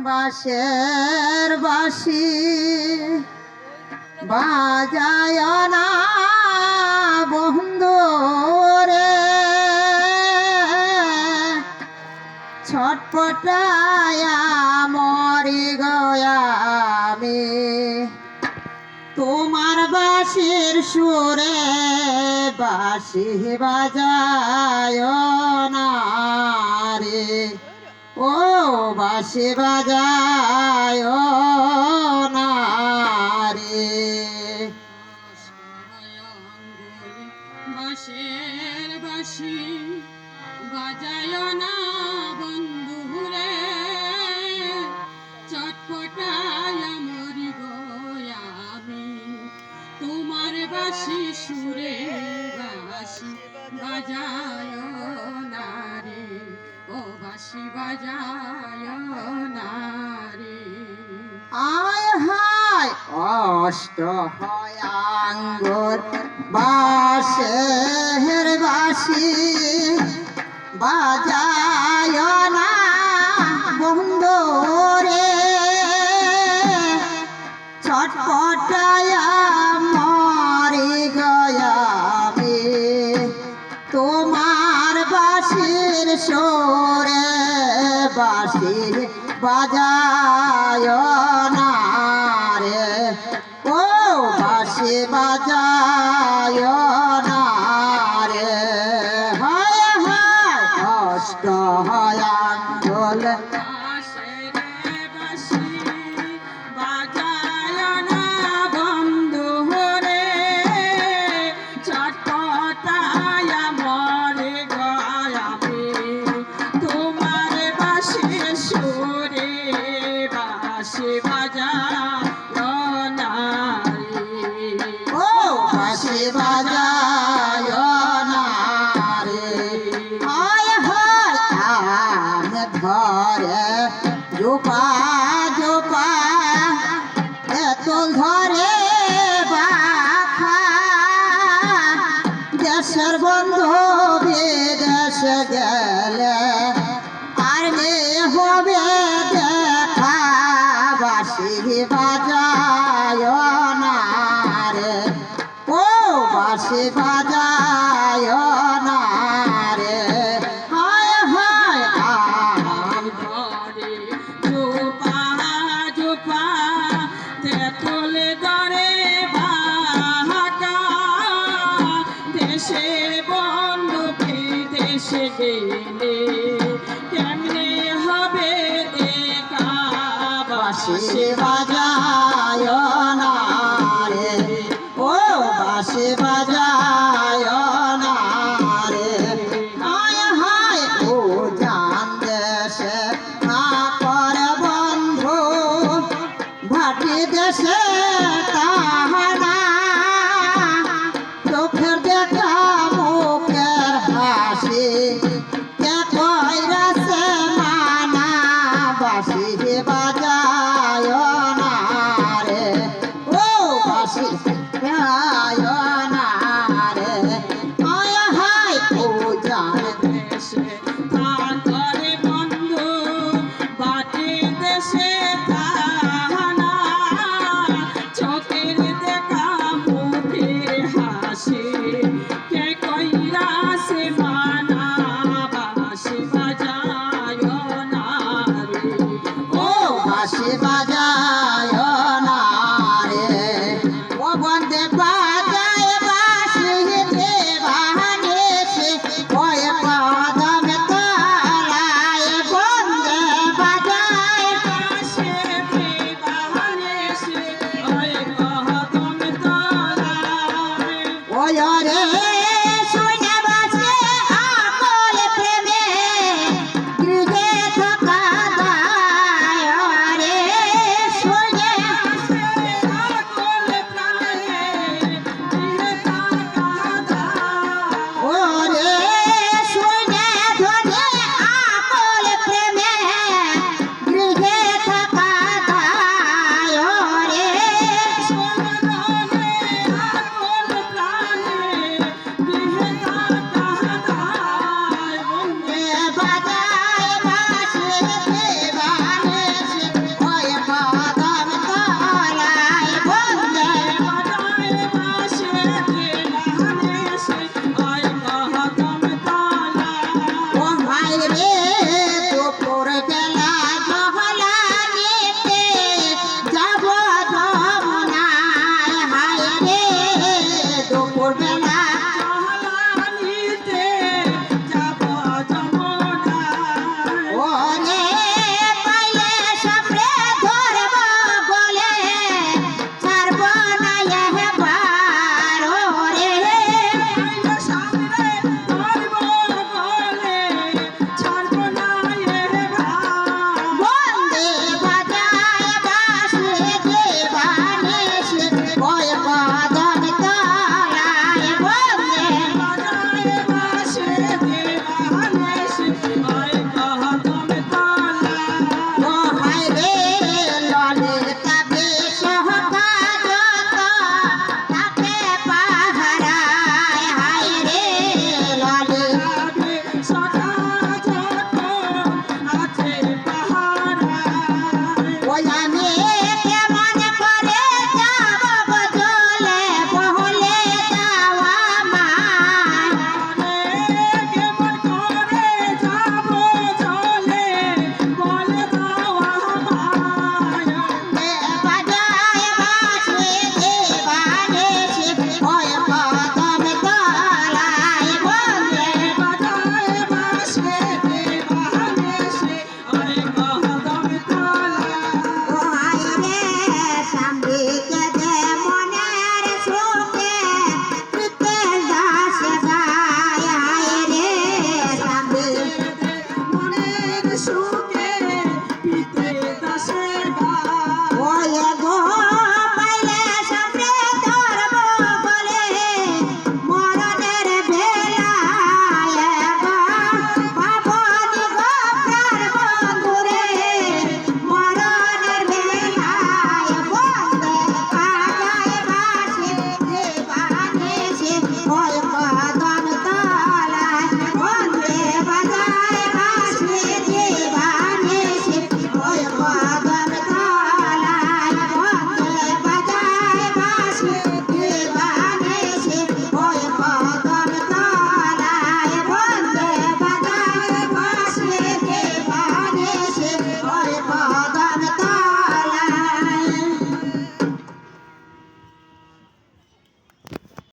বাঁশের বাঁশি বাজায় না বন্ধু রে, ছটপটায়া মরি গয়ামি তোমার বাঁশির সুরে, বাঁশি বাজায় না রে, ও বাঁশি বাজায় না রে। বাঁশের বাঁশি বাজায় না বন্ধু রে, চটপটায় মরি গয়ামি তোমার বাঁশি সুরে, বাঁশি বাজায় না রে, ও বাঁশি বাজায় না রে। আয় হায় কষ্ট হয় আঙ্গুর বাঁশের বাঁশি বাজায় না বন্ধু রে, ছটপটায়া মরি গয়ামি তোমার বাঁশির সুরে, বাঁশি বাজায় না রে, ও বাঁশি বাজায় না রে। হায় হায় কষ্ট হয় আঙ্গুল বাঁশের বাঁশি বাজায় না বন্ধু রে, চটপটায় মরি গয়ামি তোমার বাঁশির সুরে, বাঁশি বাজায় না রে, ও বাঁশি বাজায় না রে। হায় হায় কান ধরে জোপা জোপা এতল ধরে বাখা, দেশের বন্ধু বিদেশ গেলে আর নে হবে দেখা, বাঁশি বাজায় না রে, ও বাঁশি বাজায় না রে। হায় হায় কান ধরে জোপা জোপা তেঁতুল ধরে বাঁকা, দেশে বন্ধু বিদেশে গেলে কেমনে হবে দেখা, বাঁশি বাজায় না রে, ও বাঁশি বাজায় না রে। হায় হায় ও জান দেশে না করে বন্ধু, ভাটি দেশে তাহানা, চোখের দেখা মুখের হাসি কে কইরাছে মানা, বাঁশি বাজায় না রে, ও বাঁশি বাজায় না রে। হায় হায় ও জান দেশে তারে বন্ধু, বাটি দেশে তাহানা, চোখের দেখা মুখের হাসি কে কইরাছে মানা, বাঁশি বাজায় না রে, ও বাঁশি বাজায় না রে, ও বন্দে বাজায় বাঁশি রে বাহানেছে, ওই কদম তলায় বন্দে বাজায়, বাঁশি বাহানে সে ওই কদম তলায়, ওই রে শুনে বাঁশি আকল প্রেমে গৃহে থাকা দায় রে, সুর